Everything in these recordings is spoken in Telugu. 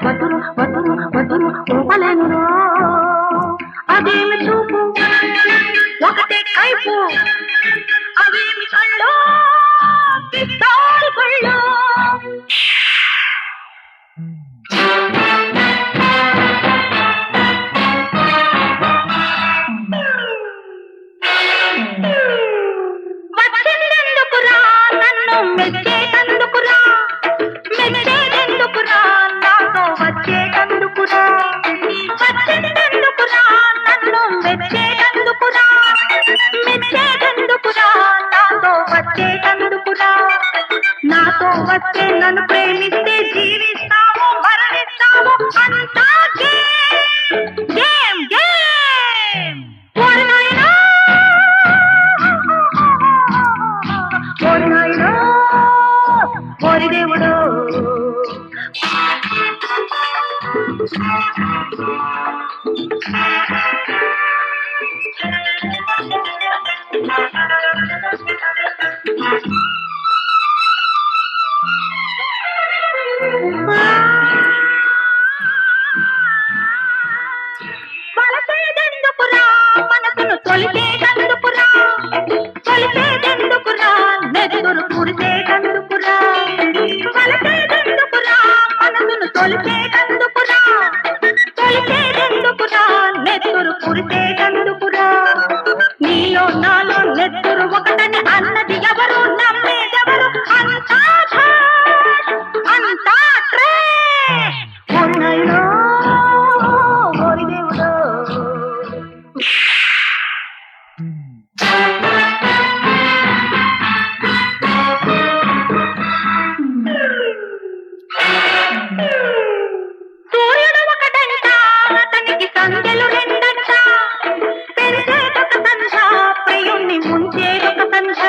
వదురు వదురు వదురు ఊపలేనురో అదేమి చూపు ఒకటే కైపు అవేమి కళ్ళు పిస్తాల్ కళ్ళు వచ్చేటందుకురా నన్ను మెచ్చేటందుకురా మెచ్చేటందుకురా నాతో వచ్చేటందుకురా వచ్చేటందుకురా నన్ను మెచ్చేటందుకురా మెచ్చేటందుకురా నాతో వచ్చేటందుకురా నాతో వచ్చే నన్ను ప్రేమిస్తే జీవిస్తాము మరణిస్తాము అంతా గేమ్ గేమ్ ఓరి నాయనా ఓరి నాయనా ఓరి దేవుడు వలసేదెందుకురా మనసును తొలిపేదెందుకురా తొలిపేదెందుకురా నెత్తురు పుడితేదెందుకురా వలసేదెందుకురా మనసును తొలిపేదెందుకురా తొలిపేదెందుకురా నెత్తురు పుడితేదెందుకురా నీలో నాలో నెత్తురు ఒకటని అన్నది ఎవరు నమ్మేదెవరు అంతా అంతా ఓరి నాయనా ఓరి దేవుడు సూర్యుడు ఒకటంట అతనికి సంధ్యలు రెండంట పెరిగేదొక సంధ్య ప్రియుణ్ణి ముంచేదొక సంధ్య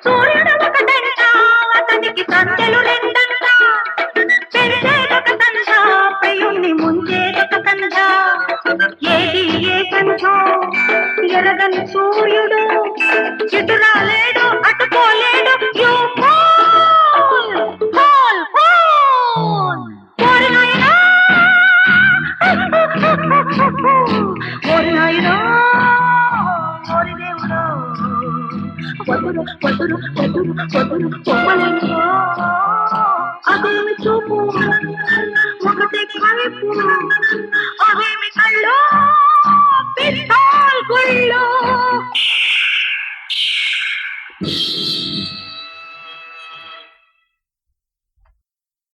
సూర్యుడు ఒకటంట అతనికి సంధ్యలు రెండంట పెరిగేదొక సంధ్య ప్రియుణ్ణి ముంచేదొక సంధ్య ఏది ఏ సంధ్యో ఎరగని సూర్యుడు ఇటు రాలేడు అటుకోలేడు యూ ఫూల్ ఫూల్ ఫూల్ ఓరి నాయనా ఓరి నాయనా ఓరి దేవుడు వదురు వదురు వదురు వదురు పొమ్మలేనురో అదేమి చూపు ఒకటే కైపు అవేమి కళ్ళు